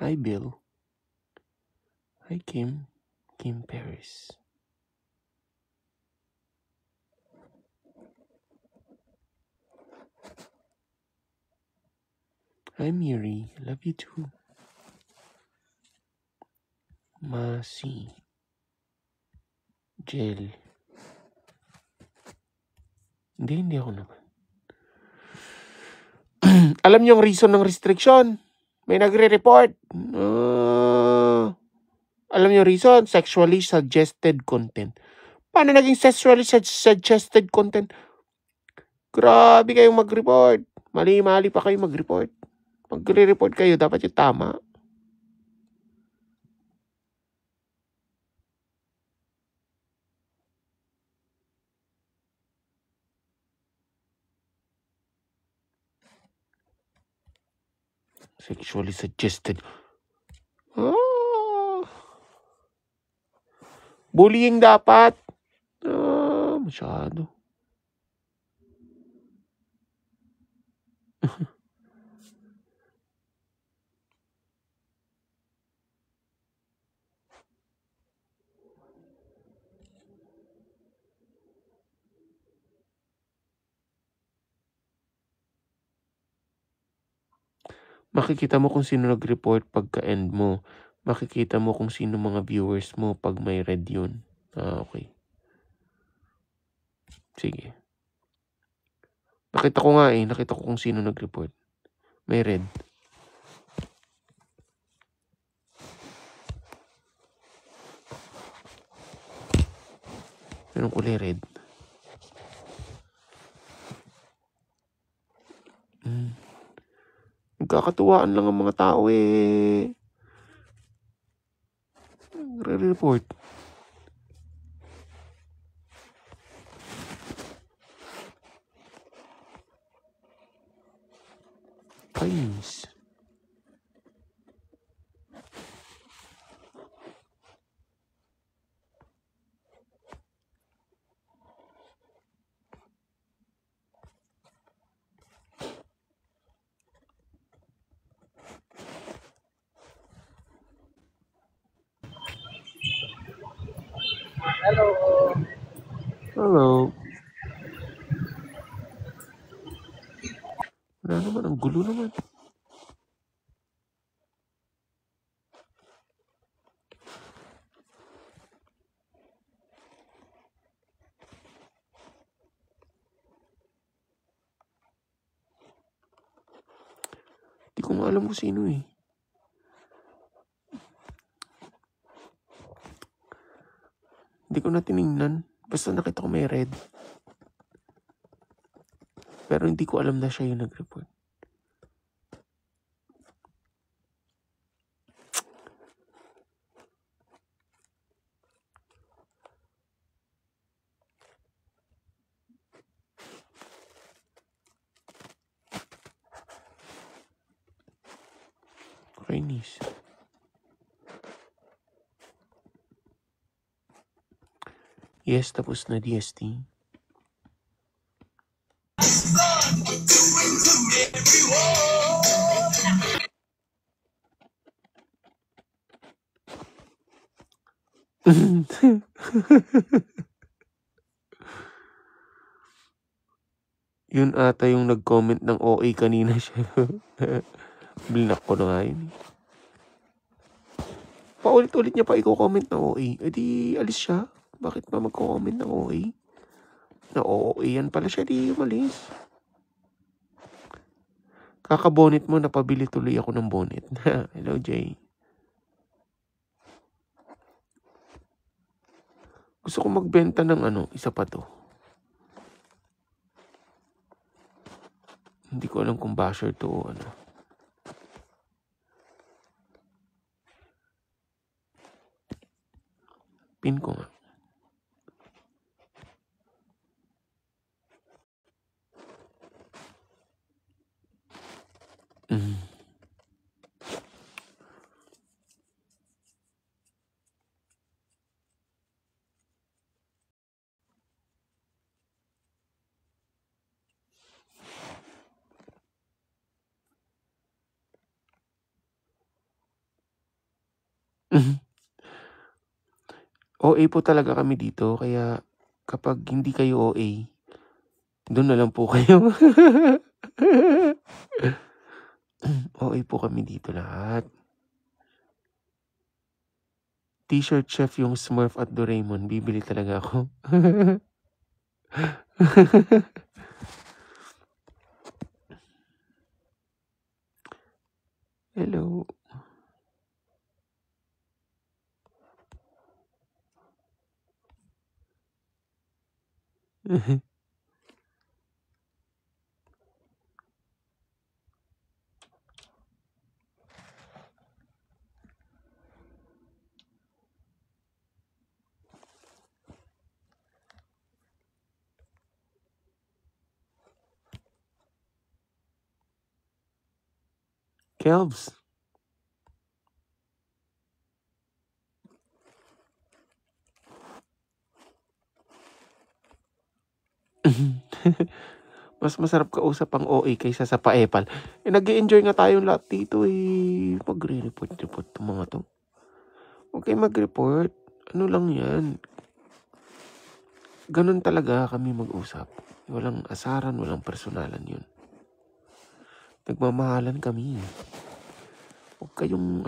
Hi, Bill. Hi, Kim. Kim Paris. Hi, Miri. Love you too. Masi. Jel. Hindi ako naman. Alam niyo yung reason ng restriction? May nagre-report. Alam niyo reason? Sexually suggested content. Paano naging sexually suggested content? Grabe kayong mag-report. Mali-mali pa kayo mag-report. Magre-report kayo, dapat yung tama. Sexually suggested. Bullying dapat. Masyado. Makikita mo kung sino nag-report pagka-end mo. Makikita mo kung sino mga viewers mo pag may red yun. Okay. Sige. Nakita ko nga nakita ko kung sino nag-report. May red. Anong kulay red? Nagkakatuwaan lang ang mga tao Re-report. Kainis. Hello. Wala naman, ang gulo naman. Di ko maalam kung sino Hindi ko na tinignan. Basta nakita ko may red. Pero hindi ko alam na siya yung nag-report. Kainis. Yes, tapos na DST. Yun ata yung nag-comment ng OA kanina siya. Blinak ko na nga yun. Paulit-ulit niya pa i-comment ng OA. E di alis siya. Bakit pa mag-comment ng OA? Na OA yan pala siya, di umalis. Kaka-bonnet mo, napabili tuloy ako ng bonnet. Hello, Jay. Gusto ko magbenta ng isa pa to. Hindi ko alam kung basher to o ano. Pin ko nga. OA po talaga kami dito kaya kapag hindi kayo OA, doon na lang po kayo. OA po kami dito lahat. T-shirt chef yung Smurf at Doraemon, bibili talaga ako. Hello. Kelvs. Mas masarap kausap ang OA kaysa sa paepal. Nag-e-enjoy nga tayong lahat dito eh. Magre-report itong mga to. Huwag kayo mag-report. Ano lang yan. Ganun talaga kami mag-usap. Walang asaran, walang personalan yun. Nagmamahalan kami. Huwag kayong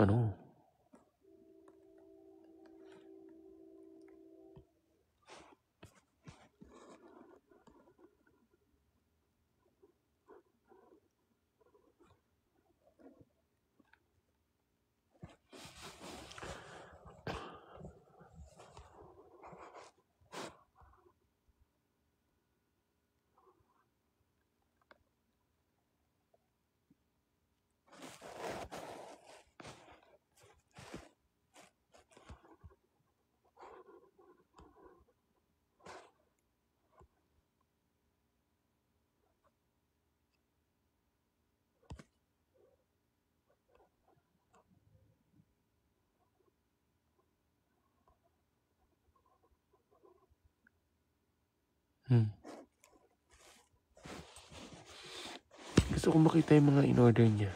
Gusto ko makita yung mga in-order niya.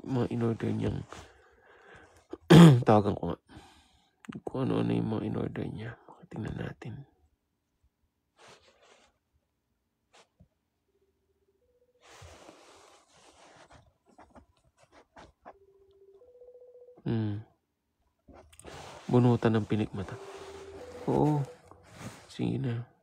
Mga in-order niyang tawagan ko nga. Kung ano-ano yung mga in-order niya. Tingnan natin. Bunutan ng pinikmata. Oo. Sige na.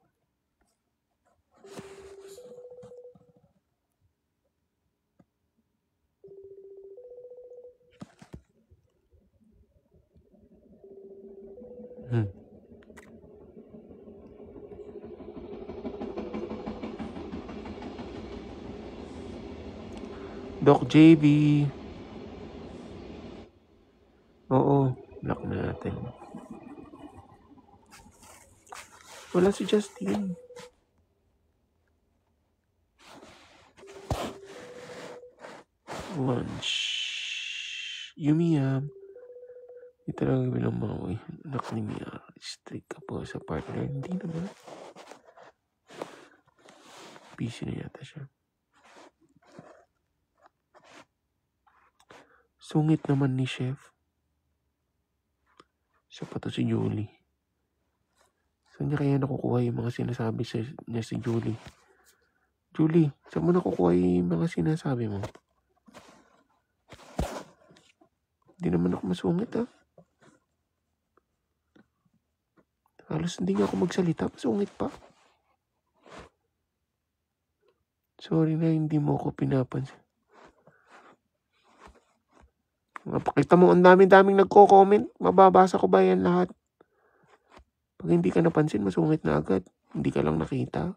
Doc JB. Oo. Lock natin. Wala si Justin. Lunch. Yumiya. Hindi talaga bilang mga anak ni Mia. Strict ka po sa partner. Hindi naman. Busy na yata siya. Sungit naman ni Chef. Siya pa to si Julie. Saan niya kaya nakukuha yung mga sinasabi niya si Julie? Julie, saan mo nakukuha yung mga sinasabi mo? Hindi naman ako masungit Halos hindi nga ako magsalita. Masungit pa. Sorry na hindi mo ako pinapansin. Pakita mo, ang daming nagko-comment. Mababasa ko ba yan lahat? Pag hindi ka napansin, masungit na agad. Hindi ka lang nakita.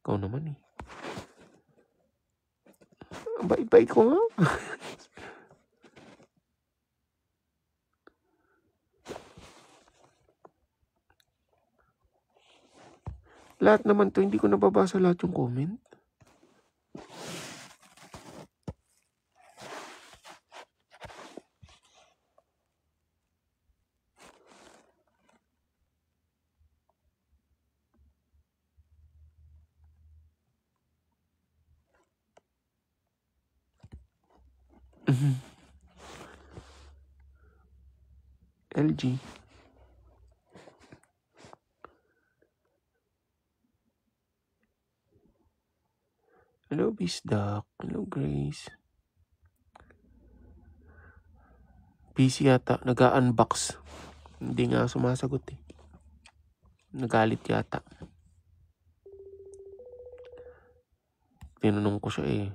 Ikaw naman Ang bait-bait ko nga. Lahat naman to, hindi ko nababasa lahat yung comment. LG. Hello, Bisdak. Hello, Grace. PC yata. Nag-unbox. Hindi nga sumasagot eh. Nagalit yata. Tinanong ko siya eh.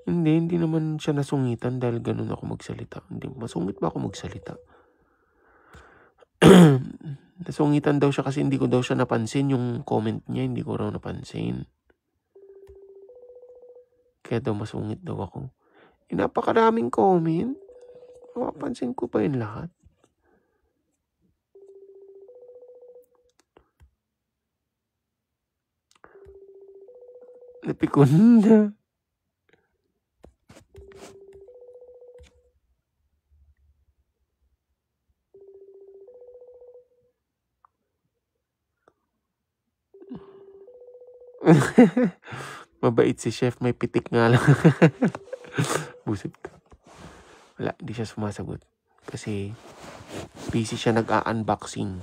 Hindi naman siya nasungitan dahil ganun ako magsalita. Hindi, masungit ba ako magsalita? Nasungitan daw siya kasi hindi ko daw siya napansin yung comment niya. Hindi ko raw napansin. Kaya daw masungit daw ako. Napakaraming comment. Mapapansin ko pa yun lahat. Napikon na. Mabait si chef, may pitik nga lang. Busit ka. Wala, hindi siya sumasagot. Kasi busy siya nag-unboxing.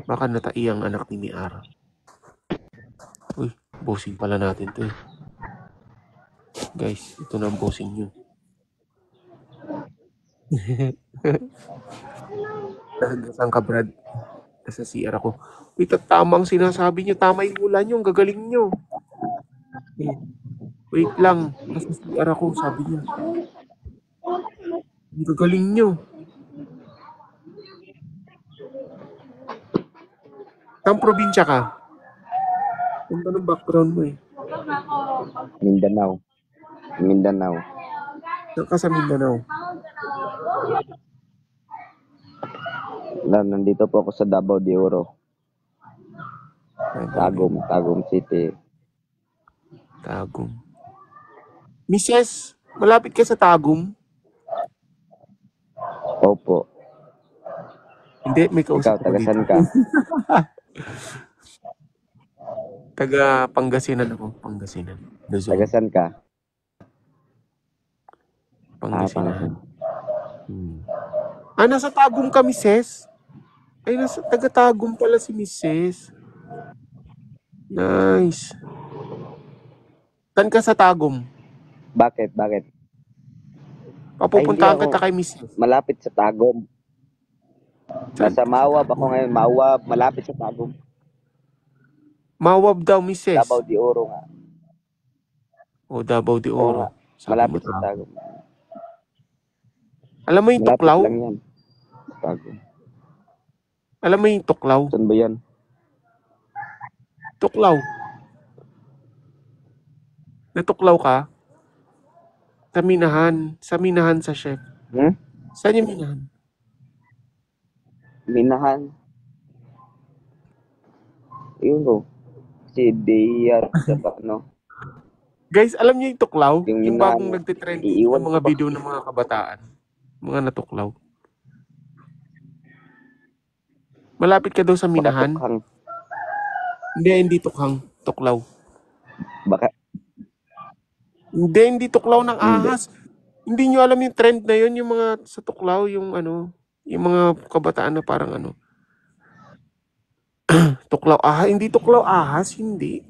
Baka natai ang anak ni Miara. Uy, bossing pala natin to eh. Guys, ito na ang bossing nyo. Saan ka, Brad? Nasa CR ako. Wait, tamang sinasabi nyo. Tama yung hula nyo. Ang gagaling nyo. Wait lang. Nasa CR ako, sabi niya. Ang gagaling nyo. Saan probinsya ka? Ang tanong background mo eh. Mindanao. Saan ka sa Mindanao? Nandito po ako sa Davao de Oro. Tagum City. Tagum. Mrs., malapit ka sa Tagum? Opo. Hindi, may kausap Ikaw, taga saan ka? Taga Pangasinan ako. Pangasinan. Taga saan ka? Pangasinan. Nasa Tagum ka, Mrs.? Ay, nasa taga Tagum pala si Mrs. Nice. Saan ka sa Tagum? Bakit? Papupuntahan kita kay Mrs. Malapit sa Tagum. Nasa Mawab ako ngayon. Mawab, malapit sa Tagum. Mawab daw, Mrs. Davao de Oro nga. O, Davao de Oro. Malapit sa Tagum. Alam mo yung Tuklaw? Malapit lang yan. Tagum. Alam mo yung Tuklaw? Saan ba yan? Tuklaw. Natuklaw ka? Sa Minahan. Sa Minahan sa chef. Saan yung Minahan? Minahan. Yun ko. Si Deya sa ano. Guys, alam niyo yung Tuklaw? Yung Minahan, bagong nagtitrend ng mga video ng mga kabataan. Mga natuklaw. Malapit ka daw sa Minahan? Hindi Tukhang. Tuklaw. Baka? Hindi Tuklaw ng ahas. Hindi nyo alam yung trend na yun, yung mga sa Tuklaw, yung ano, yung mga kabataan na parang ano. Tuklaw ahas, hindi Tuklaw ahas, hindi.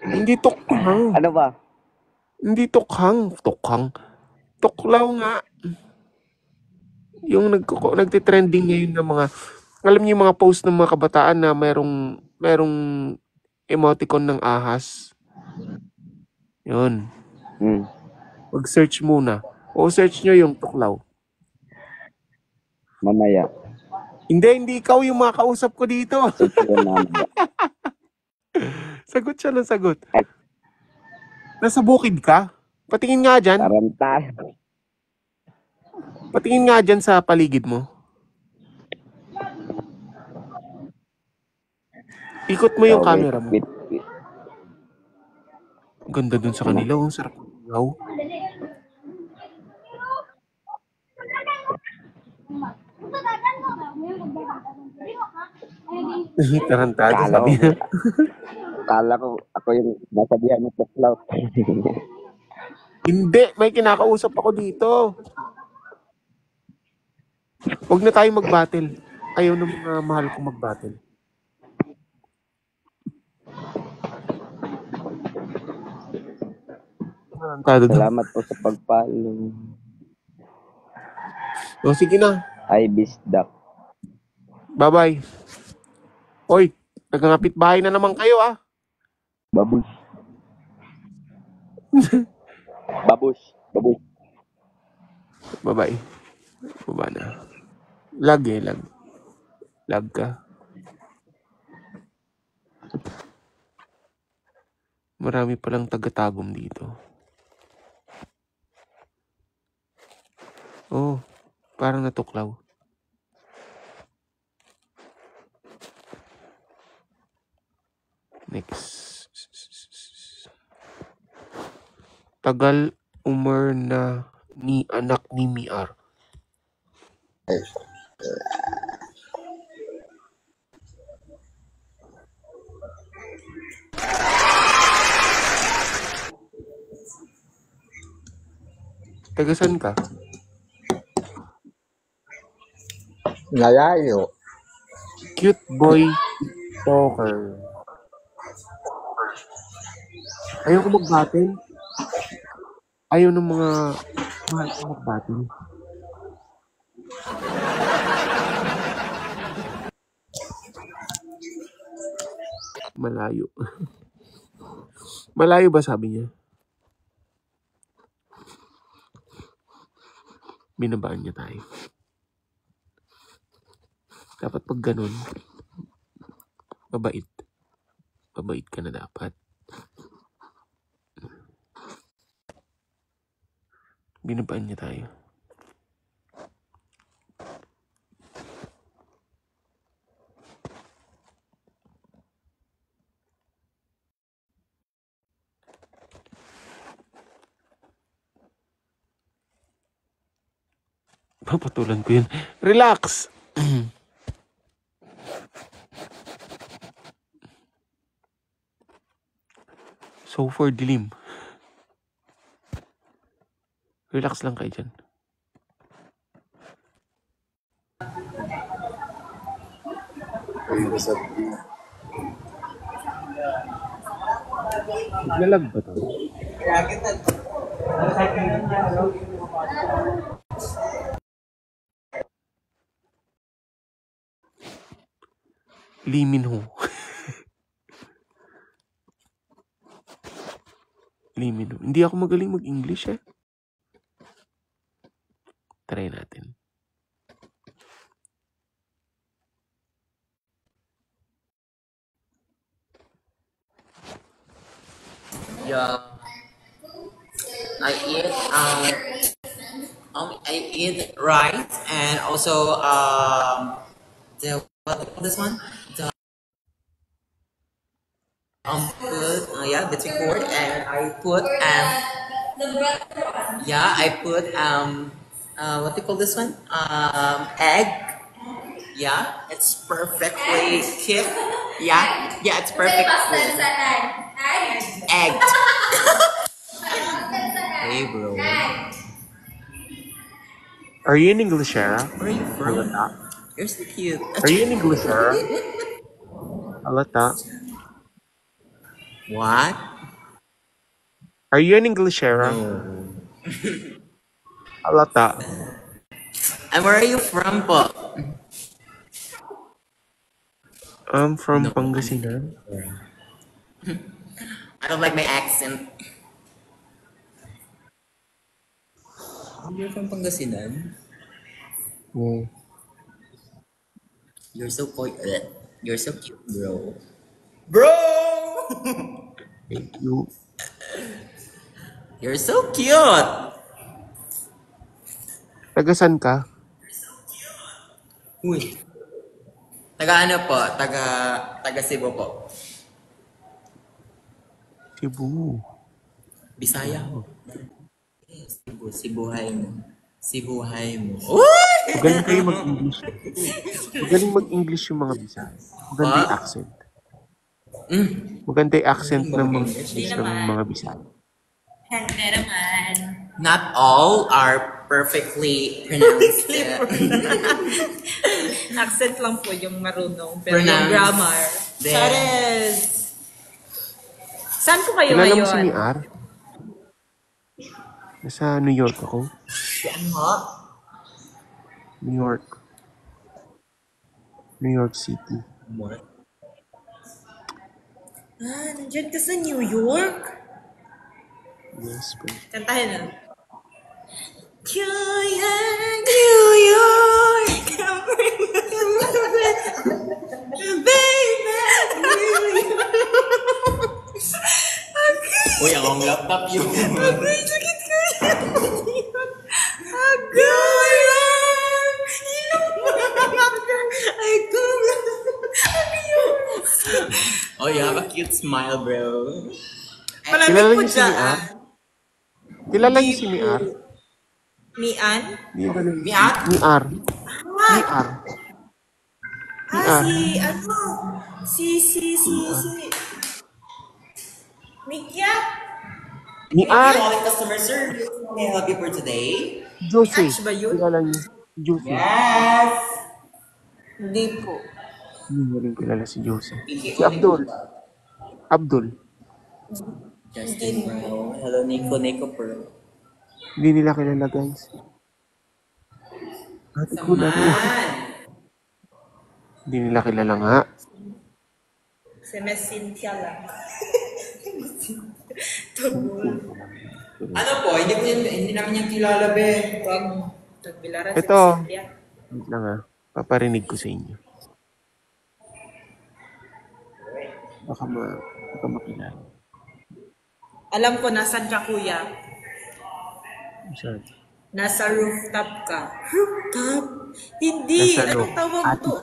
Hindi Tukhang. Ano ba? Hindi Tukhang. Tuklaw nga. Yung nagtitrending ngayon ng mga, alam niyo yung mga post ng mga kabataan na merong emoticon ng ahas. Yun. Mag-search muna. O search nyo yung Tuklaw. Mamaya. Hindi ikaw yung mga kausap ko dito. Sagot siya ng sagot. Nasa bukid ka? Patingin nga dyan. Patingin nga dyan sa paligid mo. Ikot mo yung camera mo. Ganda dun sa kanila. Ang sarap ng ilaw. Tarantado, Kala ko, sabi niya. kala ko ako yung nasabihan ng tuklaw. Hindi, may kinakausap ako dito. Huwag na tayo mag-battle. Ayaw ng mga mahal kong mag-battle. Tarantado daw. Salamat po sa pag-follow. O, sige na. Ibis Duck. Bye-bye. Hoy, nagkakapit bahay na naman kayo ah. Babush. Babush. Babush. Bye-bye. Baba na. Lag eh, lag. Lag ka. Marami palang taga-tagom dito. Oh, parang natuklaw. Next. Tagal umar na ni anak ni Miar. Tagasan ka? Nalayo. Cute boy talker. Ayaw ko mag-battle. Ayaw ng mga mahal ko mag-battle. Malayo. Malayo ba sabi niya? Binabaan niya tayo. Dapat pag ganun, mabait. Mabait ka na dapat. Binabaan niya tayo. Papatulan ko yun. Relax! So for dilim. Relax lang kayo dyan. Naglalag ba to? Lee Min-ho. Lee Min-ho. Hindi ako magaling mag-English eh. Try natin. Yeah, I eat rice and also the what do you call this one? The food, yeah, the tricord, and I put yeah, I put what do you call this one? Egg. Yeah, it's perfectly cooked. Yeah, yeah, it's perfect. Egg. Hey, bro. Are you an Englishera? Where are you from? Halata? You're so cute. Are you an Englishera? Halata? What? Are you an Englishera? No. Halata? And where are you from, po? I'm from No, Pangasinan. I don't like my accent. You're from Pangasinan? Oh, You're so You're so cute, bro. Bro! thank you. You're so cute! Tagasan ka? Uy. Taga ano po? Taga Cebu po. Cebu. Bisaya. Oh. Cebu. Cebuhay mo. Si buhay mo. Uy! Magaling kayo mag-English. Magaling mag-English yung mga Bisaya. Maganda yung accent. Maganda yung accent ng mga English ng mga Bisaya. Hindi naman. Not all are perfectly pronounced. Accent lang po yung marunong. Pero yung Pronounce. grammar. Then- Chares! Saan po kayo Kilala mo ngayon? si Miar? Nasa New York ako. Si ano ho? New York. New York City. What? Nandiyan ka sa New York? Yes, po. Kantahin na. New York, New York, baby, Uy, akong laptop yun. sakit ko yan. Oh, you have a cute smile, bro. Malamig Kilala po niyo si Miar? dyan. Kilala niyo si Miar? Mian? Miar? Miar? Miar. Miar. Miar. Si Mikya? Miar. Calling customer service. May I help you for today? Josie. Ash ba yun? Kilala niyo? Josie. Yes! Hindi po. Hindi mo rin kilala si Josie. Si Abdul. Abdul. Justin Brown. Hello, Nico Pearl. Hindi nila kilala, guys. Ate ko na rin. Hindi nila kilala nga. Si Miss Cynthia lang. Ano po? Hindi namin yung kilala, be. Huwag tagbilaran si Ito. Miss Cynthia. Wait lang ah. Paparinig ko sa inyo. Baka makilala. Alam ko, nasan ka, kuya? Saan? Nasa rooftop ka. Rooftop? Hindi. Nasa Anong roof. tawag Attic. to?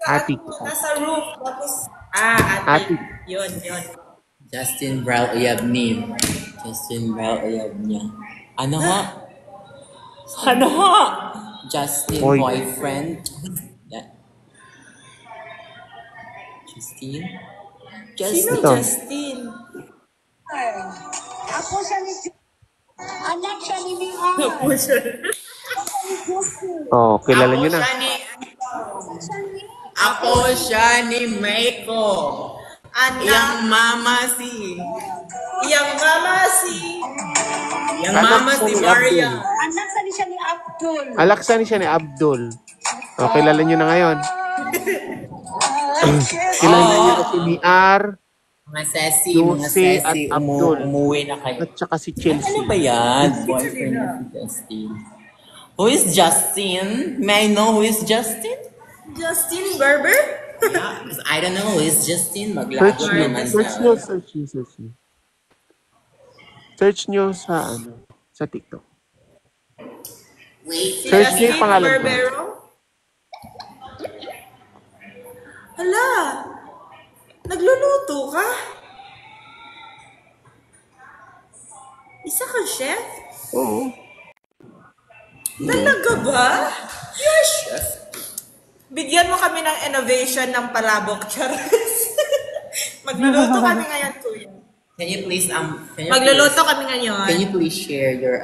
Attic. Nasa roof. Tapos, attic. Attic. Yun. Justin Brown Uyabni. Justin Brown Uyabni. Ano ha? Ano ha? Justin Boy. boyfriend. Yeah. Justin? Sino Ito. Justin? Ako siya ni anak siya ni Mia. Oh, kilala niyo na. Ako siya ni Meiko. Anak. Yang mama si. Yang mama si. Yang Anak mama siya si ni Maria. Anak sa ni siya ni Abdul. Alaksa ni siya ni Abdul. Oh, kilala niyo na ngayon. Kilala niyo na si Miar Mga Ceci, Lucy mga Ceci, at Abdul. umuwi na kayo. at saka si Chelsea. Ano ba yan? Boyfriend na si Justin. Who is Justin? May I know who is Justin? Justin Barber? Yeah, because I don't know who is Justin. Search Maglagot nyo. naman Search sa... nyo. Search nyo sa sa TikTok. Wait. Search nyo yung pangalan ko. Barbero? Hala! Nagluluto ka? Isa ka chef? Oo. Talaga ba? You're chef? Bigyan mo kami ng innovation ng palabok, Charis. Magluluto kami ngayon, kuya. Can you please Magluluto kami ngayon. Can you please share your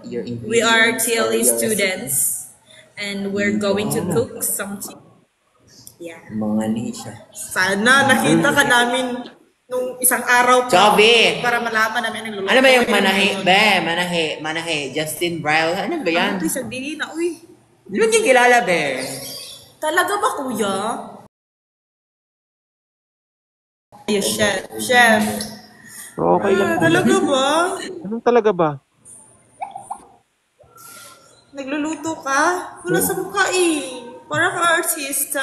your ingredients? We are or TLE your students and we're going to cook something. Yeah. Mga nisha. Sana nakita ka namin nung isang araw pa Joby! para malaman namin ang luluto. Ano ba yung manahe? Justin Brown? Ano ba yan? Uy, sabihin na, uy. Di ba niya kilala, be? Talaga ba, kuya? Ay, chef. Okay lang. Talaga ba? Anong talaga ba? Nagluluto ka? Wala sa mukha eh. Parang artista,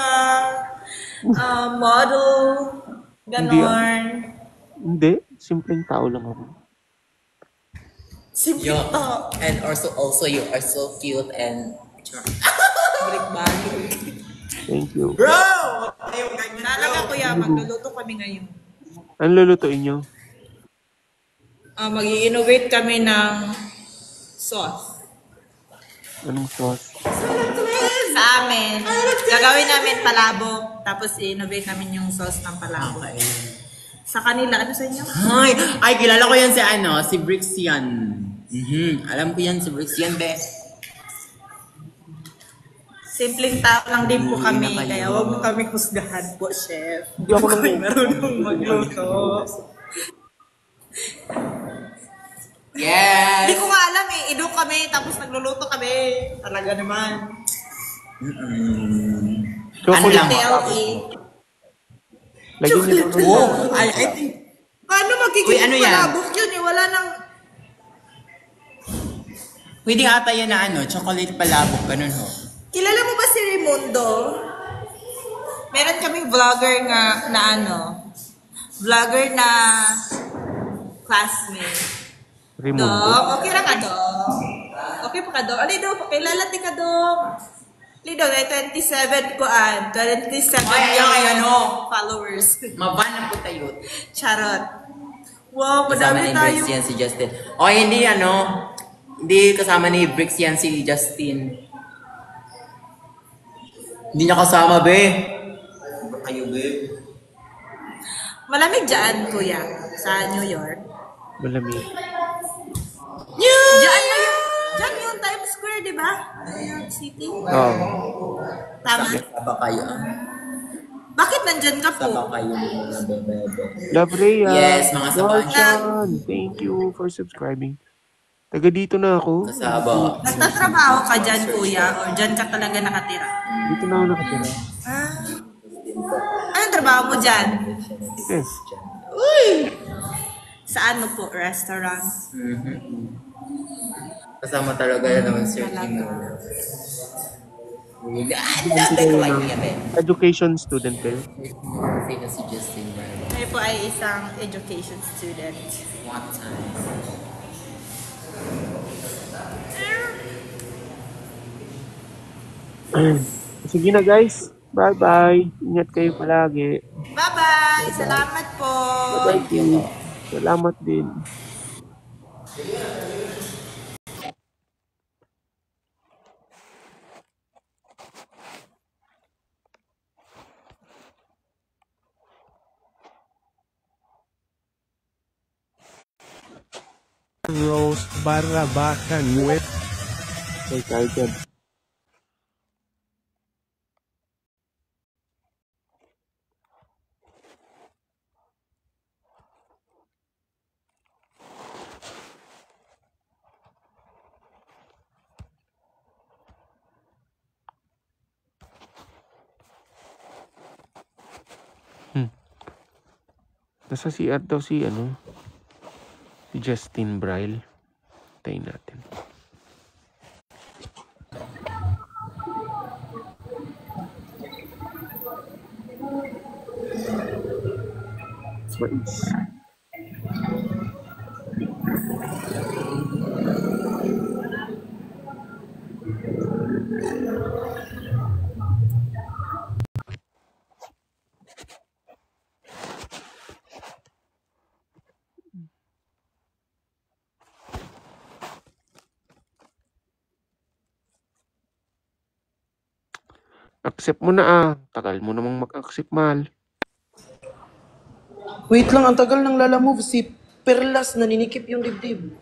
model, ganon. Hindi. Simpleng tao lang ako. Simple Yo, to. and also you are so cute and Balik-balik. Thank you. bro. Talaga, kuya, magluluto kami ngayon. Ano lulutuin nyo? Mag-innovate kami ng sauce. Anong sauce? Sa amin, gagawin namin palabok, tapos i-innovate namin yung sauce ng palabok. Okay. Sa kanila, ano sa inyo? Ay, kilala ko yan si Brix yan. Alam ko yan si Brix yan, be. Simpleng tao lang din po Umuwi kami, na kayo. kaya huwag mo kami husgahan po, chef. Hindi ako Kami marunong magluto. Yes! Hindi ko nga alam eh, idok kami, tapos nagluluto kami. Talaga naman. Ano lang? TLE. Lagyan niyo lang ng Oh, I think... Paano Uy, magiging ano yan? palabok yun eh? Wala nang... Pwede ata yan na chocolate palabok, ganun ho. Kilala mo ba si Raimundo? Meron kaming vlogger vlogger na classmate. Raimundo. Dong, okay ra ka, Dong? Okay pa ka, Dong? Ano daw, kilala ti ka, Dong? Lido, may 27 ko 27 Ay, followers. Maban na po tayo. Charot. Wow, Kasama madami ni tayo. Brix yan si Justin. O, hindi hindi kasama ni Brix yan si Justin. Hindi niya kasama, be. Kayo, be. Malamig dyan, kuya, sa New York. Malamig. Dyan yung Times Square, di ba? New York City. Oo. Tama. Saba kayo. Bakit nandyan ka Saba po? kayo mga bebebe. Love Rhea. Yes, mga sabahan. Georgian, thank you for subscribing. Taga dito na ako. Kasaba. Nagtatrabaho ka dyan, kuya? Or dyan ka talaga nakatira? Dito na ako nakatira. Ah. Anong trabaho mo dyan? Yes. Uy! Saan mo po? Restaurant? Kasama talaga yan naman, Sir Kim. Dati ko like yan, be. Education student kayo. Famous si Justin, right? Kayo po ay isang education student. What time? Sige na guys. Bye-bye. Ingat kayo palagi. Bye-bye! Salamat po! Thank you. Salamat din. Roast Barabacan with Excited. Nasa CR daw si Justin Braille. Tayin natin. Mais. Accept mo na Tagal mo namang mag-accept, mahal. Wait lang, ang tagal ng Lala Move. Si Perlas, naninikip yung dibdib.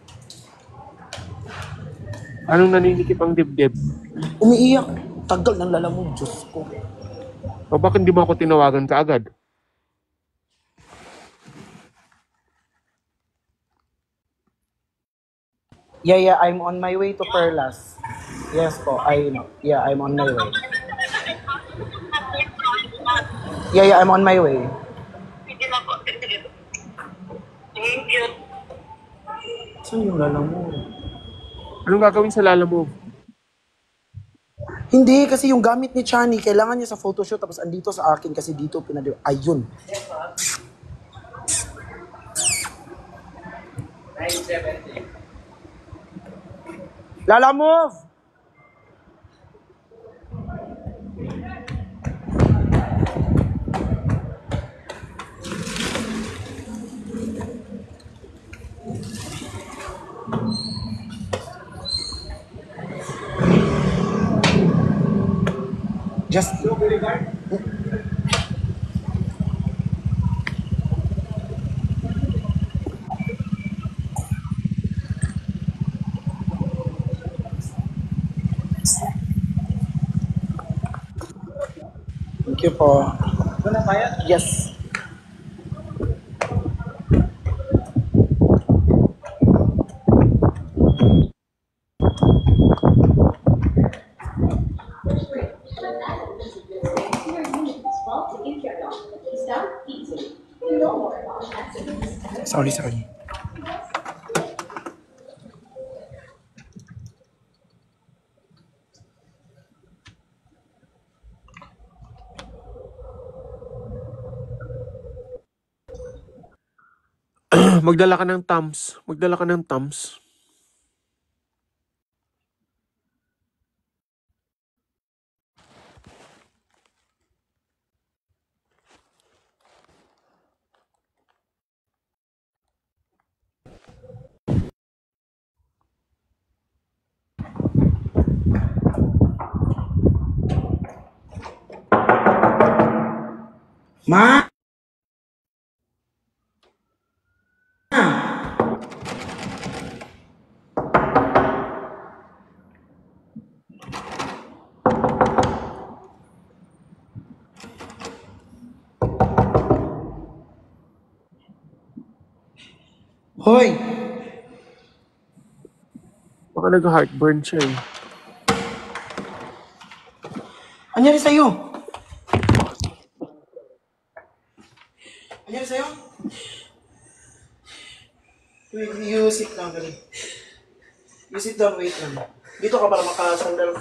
Anong naninikip ang dibdib? Umiiyak. Tagal ng Lala Move, Diyos ko. O bakit hindi mo ako tinawagan kaagad? Yeah, I'm on my way to Perlas. Yes po, I'm on my way. Yeah, I'm on my way. Thank you. Saan yung Lala Move? Anong gagawin sa Lala Move? Hindi, kasi yung gamit ni Chani, kailangan niya sa photoshoot, tapos andito sa akin kasi dito ayun. Lala Move! Just... Thank you po. Yes. Sorry. Magdala ka ng Tums. Magdala ka ng Tums. Ma! Hoy! Baka nag-heartburn siya eh. Anyari sa'yo? Anyari sa'yo? Wait, you sit down, dali. You sit down, wait lang. Dito ka para makasandal.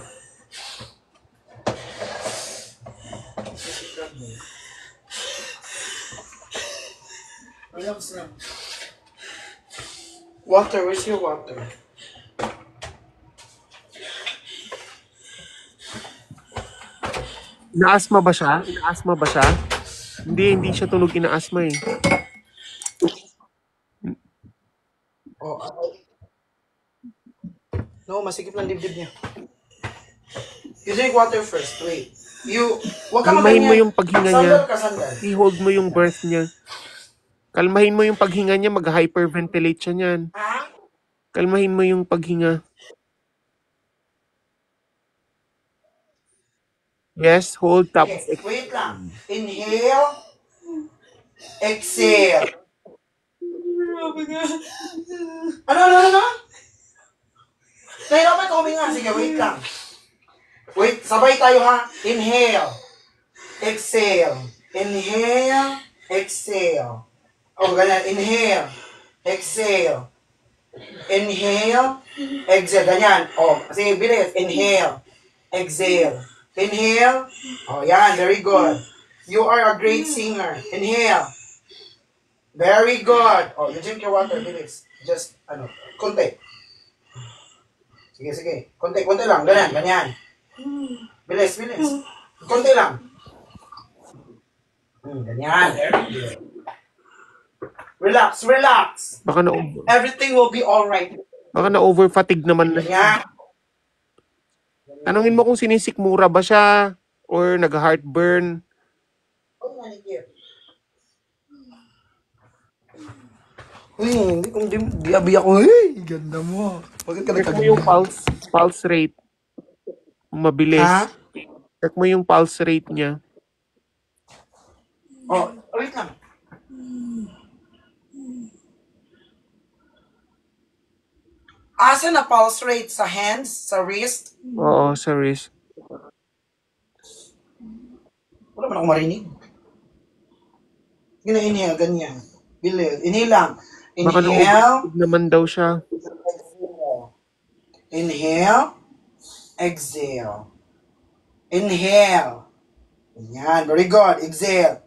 Sit down. Relax lang. Water, where's your water? Ina-asthma ba siya? Ina-asthma ba siya? Hindi siya tunog ina-asthma eh. Oh, no, masikip ng dibdib niya. You drink water first, wait. Huwag ka Kalmahin mo maganyan. yung paghinga niya. Sandal ka, sandal. I-hold mo yung breath niya. Kalmahin mo yung paghinga niya, mag-hyperventilate siya niyan. Kalmahin mo yung paghinga. Yes, hold, tapos Okay, wait lang. Inhale. Exhale. Ano? Nahirapan ka huminga. Sige, wait lang. Wait, sabay tayo ha. Inhale. Exhale. Inhale. Exhale. Oh, ganyan. Inhale. Exhale. Inhale. Exhale. Ganyan. Oh, sige, bilis. Inhale. Exhale. Inhale. Oh, yan. Very good. You are a great singer. Inhale. Very good. Oh, you drink your water, bilis. Just, konti. Sige. Konti lang. Ganyan. Bilis. Konti lang. Ganyan. Very good. Relax. baka Everything will be alright. na-overfatigue naman na siya. Ganyan. Tanungin mo kung sinisikmura ba siya or nag-heartburn. Uy, hindi kong di ako. Hey, ganda mo. Bakit ka Check mo nagkaganda? yung pulse rate. Kung mabilis. Ha? Check mo yung pulse rate niya. Oh, wait lang. Asa na pulse rate sa hands, sa wrist? Oo, sa wrist. Wala man ako marinig. Inhale, ganyan. Bilis. Inhale lang. Baka Inhale. na-overfatigue naman daw siya. Inhale. Exhale. Inhale. Ganyan. Very good. Exhale.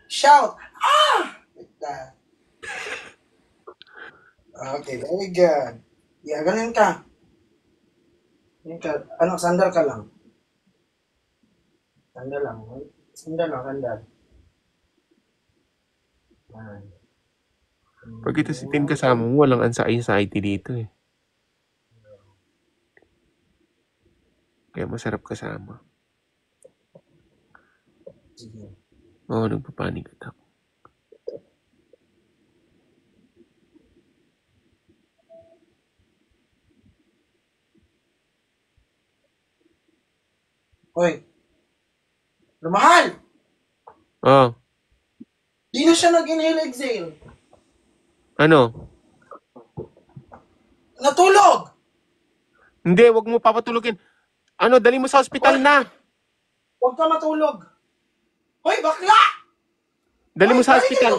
Shout. Ah! Like that. Okay, very good. Yeah, ganyan ka. Ganyan ka. Sandal ka lang. Sandal lang. Sandal. Yan. Pag ito si Tin kasama mo, walang anxiety dito eh. Kaya masarap kasama. Oo, nagpa-panic attack. Hoy, mahal! Oh, Di na siya nag-inhale exhale. ano? Natulog! Hindi, wag mo papatulugin. Ano, dali mo sa hospital Hoy! na. Huwag ka matulog. Hoy, bakla! Dali mo Hoy, sa dali dito hospital.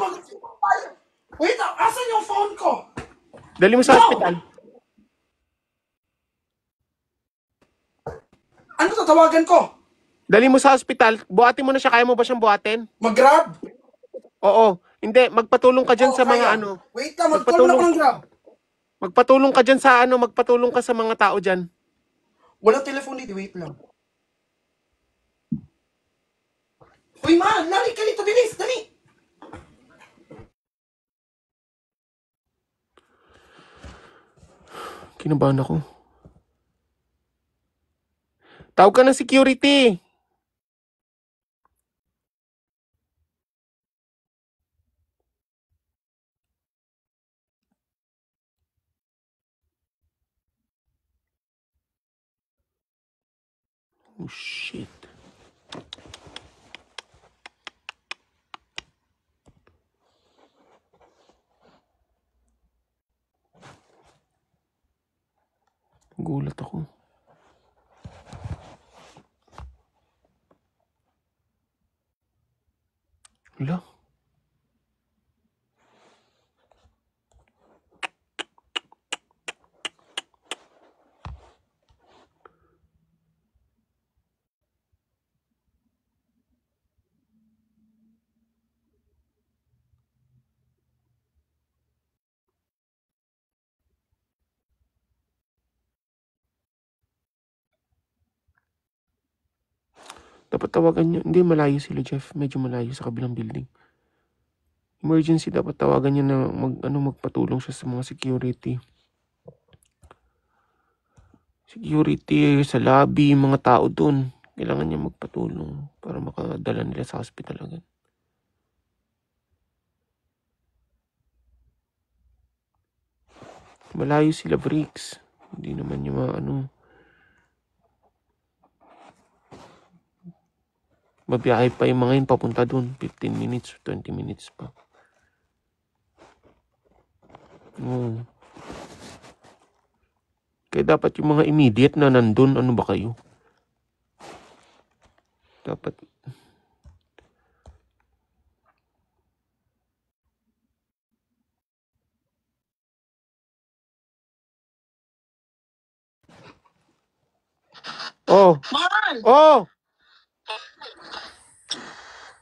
Wait, asan yung phone ko? Dali mo sa No! hospital. Ano tatawagan ko? Dali mo sa hospital. Buhatin mo na siya. Kaya mo ba siyang buhatin? Mag-grab? Oo. Hindi, magpatulong ka dyan Oo, sa mga kaya. ano. Wait lang, mag-call ako ng grab. Magpatulong ka dyan sa ano. Magpatulong ka sa mga tao dyan. Walang telephone dito, wait lang. Uy, mahal, lari ka dito, bilis, dali! Kinabahan ako. Tawag ka ng security. Oh, shit. Gulat ako. Wala. Dapat tawagan niyo. Hindi, malayo sila, Jeff. Medyo malayo sa kabilang building. Emergency, dapat tawagan niya na magpatulong siya sa mga security. Security sa lobby, mga tao dun. Kailangan niya magpatulong para makadala nila sa hospital agad. Malayo sila, Bricks. Hindi naman yung mabiyahe pa yung mga yun papunta dun. 15 minutes, 20 minutes pa. Oo. Kaya dapat yung mga immediate na nandun, ano ba kayo? Dapat. Oh. Mahal! Oh!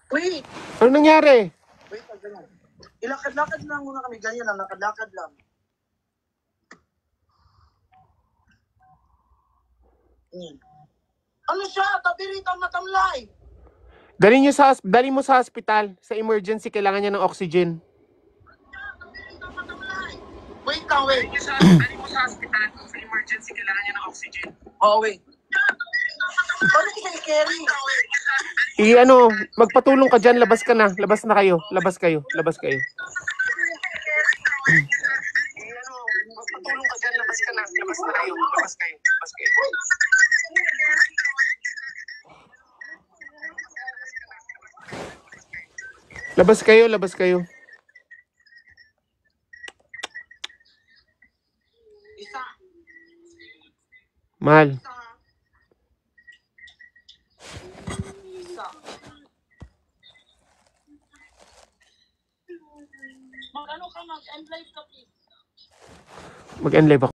Wait! Ano nangyari? Wait, ganyan. Ilakad-lakad lang muna kami, ganyan lang, lakad-lakad lang. Yan. Ano siya? Tabi rito ang matamlay! Dali mo sa hospital. Sa emergency, kailangan niya ng oxygen. Wait lang, wait. Dali mo sa hospital. Sa emergency, kailangan niya ng oxygen. Oo, wait. Paano kita i-carry? Magpatulong ka dyan. Labas ka na. Labas na kayo. Labas kayo. Labas kayo. Magpatulong ka dyan, labas ka na. Labas na kayo. Labas kayo. Labas kayo. Labas kayo. Labas kayo. Isa. Mahal. Isa. Mag-ano ka, mag-end live ka, please. Mag-end live ako.